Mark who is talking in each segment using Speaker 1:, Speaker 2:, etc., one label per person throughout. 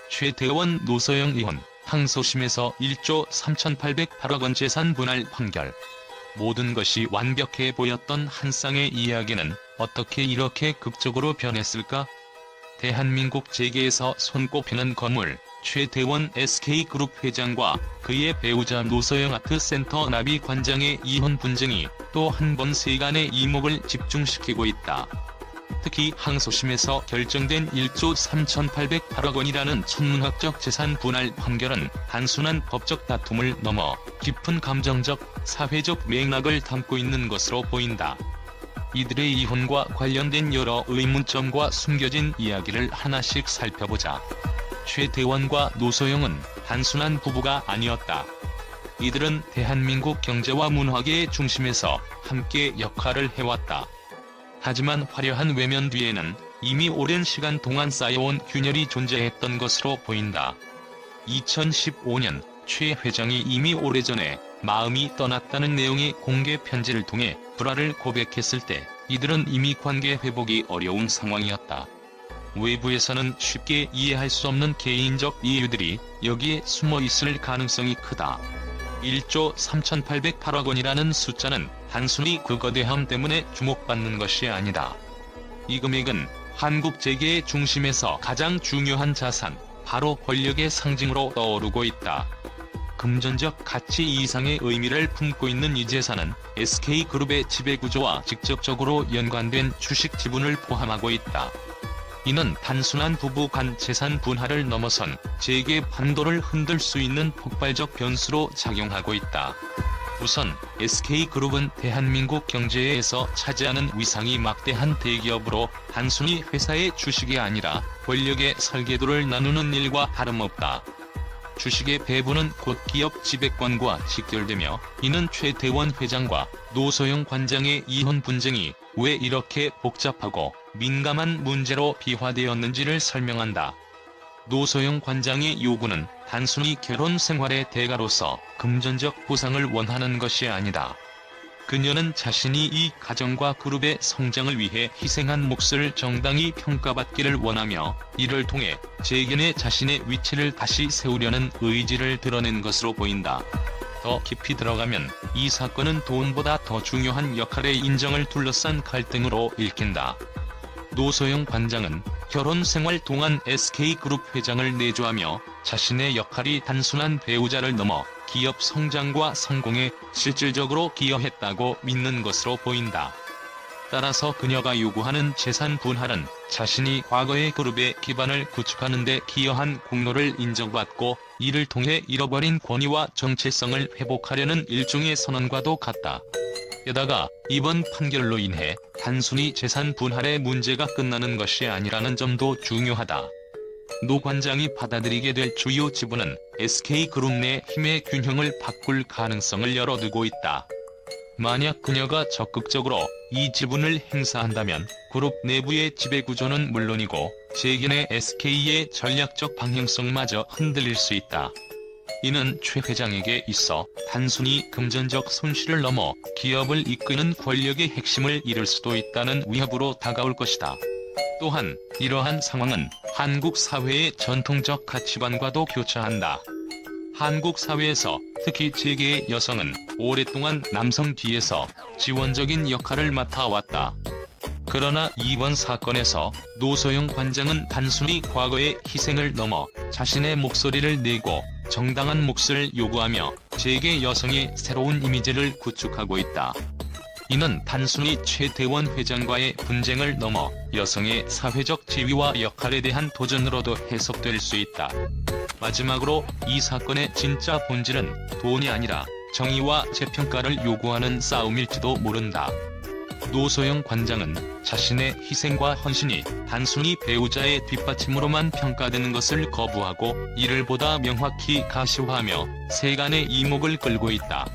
Speaker 1: 최태원 노소영 이혼, 항소심에서 1조 3,808억 원 재산 분할 판결. 모든 것이 완벽해 보였던 한 쌍의 이야기는 어떻게 이렇게 극적으로 변했을까? 대한민국 재계에서 손꼽히는 거물, 최태원 SK그룹 회장과 그의 배우자 노소영 아트센터 나비 관장의 이혼 분쟁이 또 한 번 세간의 이목을 집중시키고 있다. 특히 항소심에서 결정된 1조 3,808억 원이라는 천문학적 재산 분할 판결은 단순한 법적 다툼을 넘어 깊은 감정적, 사회적 맥락을 담고 있는 것으로 보인다. 이들의 이혼과 관련된 여러 의문점과 숨겨진 이야기를 하나씩 살펴보자. 최태원과 노소영은 단순한 부부가 아니었다. 이들은 대한민국 경제와 문화계의 중심에서 함께 역할을 해왔다. 하지만 화려한 외면 뒤에는 이미 오랜 시간 동안 쌓여온 균열이 존재했던 것으로 보인다. 2015년 최 회장이 이미 오래전에 마음이 떠났다는 내용의 공개 편지를 통해 불화를 고백했을 때 이들은 이미 관계 회복이 어려운 상황이었다. 외부에서는 쉽게 이해할 수 없는 개인적 이유들이 여기에 숨어 있을 가능성이 크다. 1조 3,808억 원이라는 숫자는 단순히 그 거대함 때문에 주목받는 것이 아니다. 이 금액은 한국 재계의 중심에서 가장 중요한 자산, 바로 권력의 상징으로 떠오르고 있다. 금전적 가치 이상의 의미를 품고 있는 이 재산은 SK그룹의 지배구조와 직접적으로 연관된 주식 지분을 포함하고 있다. 이는 단순한 부부 간 재산 분할을 넘어선 재계 판도를 흔들 수 있는 폭발적 변수로 작용하고 있다. 우선 SK그룹은 대한민국 경제에서 차지하는 위상이 막대한 대기업으로 단순히 회사의 주식이 아니라 권력의 설계도를 나누는 일과 다름없다. 주식의 배분은 곧 기업 지배권과 직결되며 이는 최태원 회장과 노소영 관장의 이혼 분쟁이 왜 이렇게 복잡하고 민감한 문제로 비화되었는지를 설명한다. 노소영 관장의 요구는 단순히 결혼 생활의 대가로서 금전적 보상을 원하는 것이 아니다. 그녀는 자신이 이 가정과 그룹의 성장을 위해 희생한 몫을 정당히 평가받기를 원하며 이를 통해 재견의 자신의 위치를 다시 세우려는 의지를 드러낸 것으로 보인다. 더 깊이 들어가면 이 사건은 돈보다 더 중요한 역할의 인정을 둘러싼 갈등으로 읽힌다. 노소영 관장은 결혼 생활 동안 SK그룹 회장을 내조하며 자신의 역할이 단순한 배우자를 넘어 기업 성장과 성공에 실질적으로 기여했다고 믿는 것으로 보인다. 따라서 그녀가 요구하는 재산 분할은 자신이 과거의 그룹의 기반을 구축하는 데 기여한 공로를 인정받고 이를 통해 잃어버린 권위와 정체성을 회복하려는 일종의 선언과도 같다. 게다가 이번 판결로 인해 단순히 재산 분할의 문제가 끝나는 것이 아니라는 점도 중요하다. 노 관장이 받아들이게 될 주요 지분은 SK그룹 내 힘의 균형을 바꿀 가능성을 열어두고 있다. 만약 그녀가 적극적으로 이 지분을 행사한다면 그룹 내부의 지배구조는 물론이고 재견의 SK의 전략적 방향성마저 흔들릴 수 있다. 이는 최 회장에게 있어 단순히 금전적 손실을 넘어 기업을 이끄는 권력의 핵심을 잃을 수도 있다는 위협으로 다가올 것이다. 또한 이러한 상황은 한국 사회의 전통적 가치관과도 교차한다. 한국 사회에서 특히 재계의 여성은 오랫동안 남성 뒤에서 지원적인 역할을 맡아왔다. 그러나 이번 사건에서 노소영 관장은 단순히 과거의 희생을 넘어 자신의 목소리를 내고 정당한 몫을 요구하며 재계 여성의 새로운 이미지를 구축하고 있다. 이는 단순히 최태원 회장과의 분쟁을 넘어 여성의 사회적 지위와 역할에 대한 도전으로도 해석될 수 있다. 마지막으로 이 사건의 진짜 본질은 돈이 아니라 정의와 재평가를 요구하는 싸움일지도 모른다. 노소영 관장은 자신의 희생과 헌신이 단순히 배우자의 뒷받침으로만 평가되는 것을 거부하고 이를 보다 명확히 가시화하며 세간의 이목을 끌고 있다.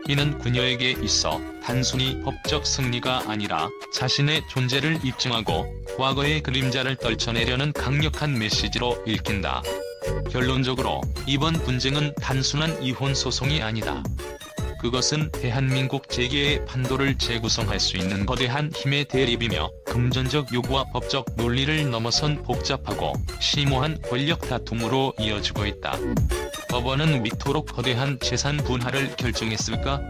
Speaker 1: 이는 그녀에게 있어 단순히 법적 승리가 아니라 자신의 존재를 입증하고 과거의 그림자를 떨쳐내려는 강력한 메시지로 읽힌다. 결론적으로 이번 분쟁은 단순한 이혼 소송이 아니다. 그것은 대한민국 재계의 판도를 재구성할 수 있는 거대한 힘의 대립이며 금전적 요구와 법적 논리를 넘어선 복잡하고 심오한 권력 다툼으로 이어지고 있다. 법원은 이토록 거대한 재산 분할을 결정했을까?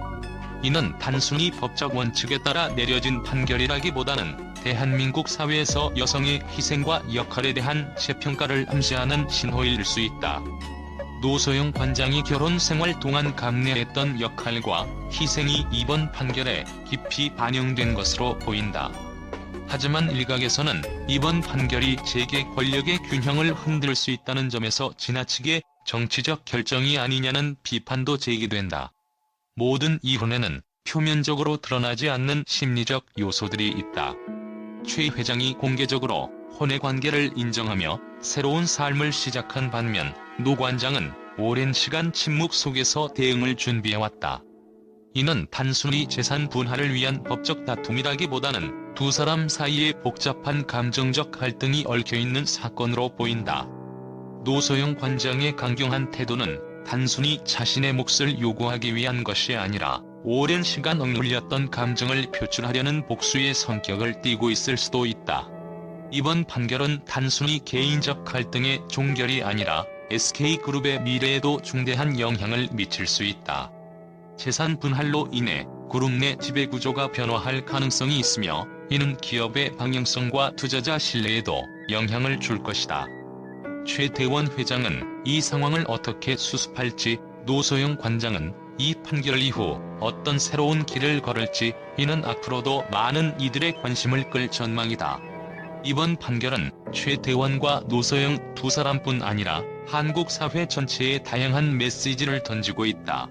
Speaker 1: 이는 단순히 법적 원칙에 따라 내려진 판결이라기보다는 대한민국 사회에서 여성의 희생과 역할에 대한 재평가를 암시하는 신호일 수 있다. 노소영 관장이 결혼 생활 동안 감내했던 역할과 희생이 이번 판결에 깊이 반영된 것으로 보인다. 하지만 일각에서는 이번 판결이 재계 권력의 균형을 흔들 수 있다는 점에서 지나치게 정치적 결정이 아니냐는 비판도 제기된다. 모든 이혼에는 표면적으로 드러나지 않는 심리적 요소들이 있다. 최 회장이 공개적으로 혼의 관계를 인정하며 새로운 삶을 시작한 반면 노 관장은 오랜 시간 침묵 속에서 대응을 준비해왔다. 이는 단순히 재산 분할을 위한 법적 다툼이라기보다는 두 사람 사이에 복잡한 감정적 갈등이 얽혀있는 사건으로 보인다. 노소영 관장의 강경한 태도는 단순히 자신의 몫을 요구하기 위한 것이 아니라 오랜 시간 억눌렸던 감정을 표출하려는 복수의 성격을 띠고 있을 수도 있다. 이번 판결은 단순히 개인적 갈등의 종결이 아니라 SK그룹의 미래에도 중대한 영향을 미칠 수 있다. 재산 분할로 인해 그룹 내 지배구조가 변화할 가능성이 있으며 이는 기업의 방향성과 투자자 신뢰에도 영향을 줄 것이다. 최태원 회장은 이 상황을 어떻게 수습할지, 노소영 관장은 이 판결 이후 어떤 새로운 길을 걸을지 이는 앞으로도 많은 이들의 관심을 끌 전망이다. 이번 판결은 최태원과 노소영 두 사람뿐 아니라 한국 사회 전체에 다양한 메시지를 던지고 있다.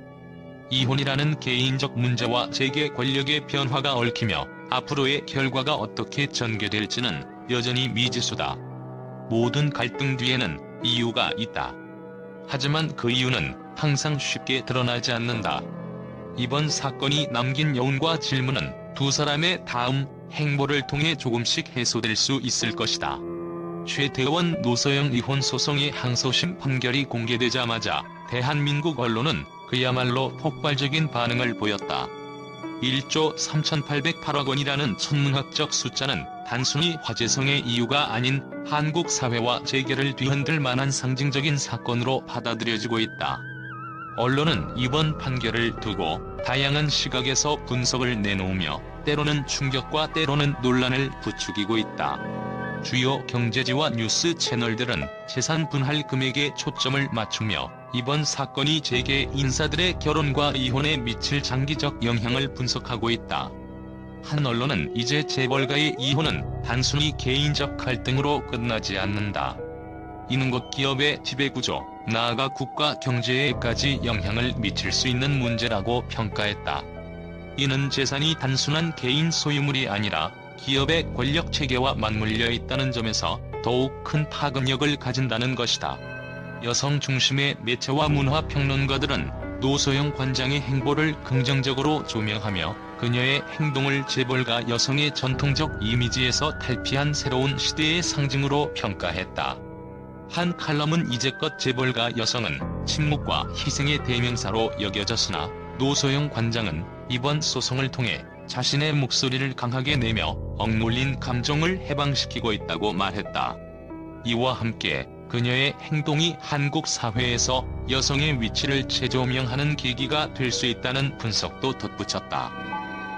Speaker 1: 이혼이라는 개인적 문제와 재계 권력의 변화가 얽히며 앞으로의 결과가 어떻게 전개될지는 여전히 미지수다. 모든 갈등 뒤에는 이유가 있다. 하지만 그 이유는 항상 쉽게 드러나지 않는다. 이번 사건이 남긴 여운과 질문은 두 사람의 다음 행보를 통해 조금씩 해소될 수 있을 것이다. 최태원 노소영 이혼 소송의 항소심 판결이 공개되자마자 대한민국 언론은 그야말로 폭발적인 반응을 보였다. 1조 3,808억 원이라는 천문학적 숫자는 단순히 화재성의 이유가 아닌 한국 사회와 재계를 뒤흔들 만한 상징적인 사건으로 받아들여지고 있다. 언론은 이번 판결을 두고 다양한 시각에서 분석을 내놓으며 때로는 충격과 때로는 논란을 부추기고 있다. 주요 경제지와 뉴스 채널들은 재산 분할 금액에 초점을 맞추며 이번 사건이 재계 인사들의 결혼과 이혼에 미칠 장기적 영향을 분석하고 있다. 한 언론은 이제 재벌가의 이혼은 단순히 개인적 갈등으로 끝나지 않는다. 이는 곧 기업의 지배구조, 나아가 국가 경제에까지 영향을 미칠 수 있는 문제라고 평가했다. 이는 재산이 단순한 개인 소유물이 아니라 기업의 권력 체계와 맞물려 있다는 점에서 더욱 큰 파급력을 가진다는 것이다. 여성 중심의 매체와 문화평론가들은 노소영 관장의 행보를 긍정적으로 조명하며 그녀의 행동을 재벌가 여성의 전통적 이미지에서 탈피한 새로운 시대의 상징으로 평가했다. 한 칼럼은 이제껏 재벌가 여성은 침묵과 희생의 대명사로 여겨졌으나 노소영 관장은 이번 소송을 통해 자신의 목소리를 강하게 내며 억눌린 감정을 해방시키고 있다고 말했다. 이와 함께 그녀의 행동이 한국 사회에서 여성의 위치를 재조명하는 계기가 될 수 있다는 분석도 덧붙였다.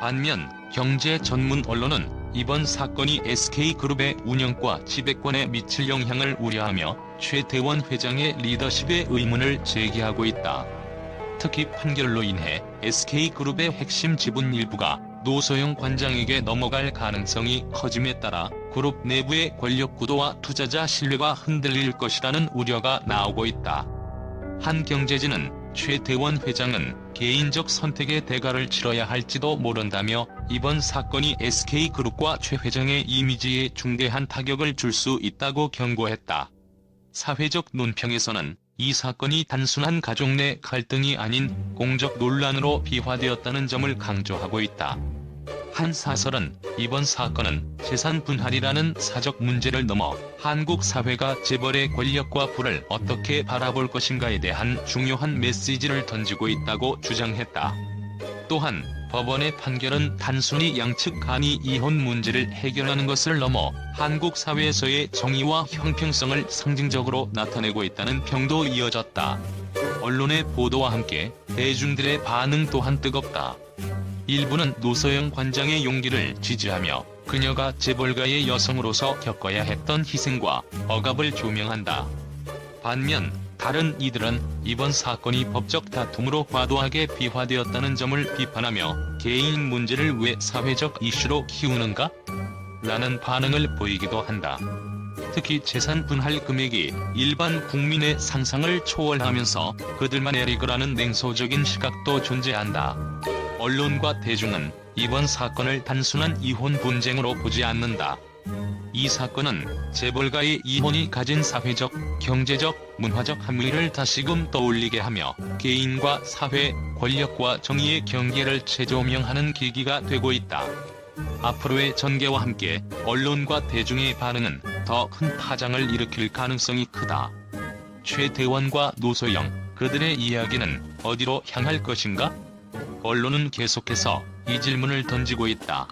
Speaker 1: 반면 경제 전문 언론은 이번 사건이 SK그룹의 운영과 지배권에 미칠 영향을 우려하며 최태원 회장의 리더십에 의문을 제기하고 있다. 특히 판결로 인해 SK그룹의 핵심 지분 일부가 노소영 관장에게 넘어갈 가능성이 커짐에 따라 그룹 내부의 권력 구도와 투자자 신뢰가 흔들릴 것이라는 우려가 나오고 있다. 한 경제지는 최태원 회장은 개인적 선택의 대가를 치러야 할지도 모른다며 이번 사건이 SK그룹과 최 회장의 이미지에 중대한 타격을 줄 수 있다고 경고했다. 사회적 논평에서는 이 사건이 단순한 가족 내 갈등이 아닌 공적 논란으로 비화되었다는 점을 강조하고 있다. 한 사설은 이번 사건은 재산 분할이라는 사적 문제를 넘어 한국 사회가 재벌의 권력과 부를 어떻게 바라볼 것인가에 대한 중요한 메시지를 던지고 있다고 주장했다. 또한 법원의 판결은 단순히 양측 간이 이혼 문제를 해결하는 것을 넘어 한국 사회에서의 정의와 형평성을 상징적으로 나타내고 있다는 평도 이어졌다. 언론의 보도와 함께 대중들의 반응 또한 뜨겁다. 일부는 노소영 관장의 용기를 지지하며 그녀가 재벌가의 여성으로서 겪어야 했던 희생과 억압을 조명한다. 반면 다른 이들은 이번 사건이 법적 다툼으로 과도하게 비화되었다는 점을 비판하며 개인 문제를 왜 사회적 이슈로 키우는가? 라는 반응을 보이기도 한다. 특히 재산 분할 금액이 일반 국민의 상상을 초월하면서 그들만의 리그라는 냉소적인 시각도 존재한다. 언론과 대중은 이번 사건을 단순한 이혼 분쟁으로 보지 않는다. 이 사건은 재벌가의 이혼이 가진 사회적, 경제적, 문화적 함의를 다시금 떠올리게 하며 개인과 사회, 권력과 정의의 경계를 재조명하는 계기가 되고 있다. 앞으로의 전개와 함께 언론과 대중의 반응은 더 큰 파장을 일으킬 가능성이 크다. 최대원과 노소영, 그들의 이야기는 어디로 향할 것인가? 언론은 계속해서 이 질문을 던지고 있다.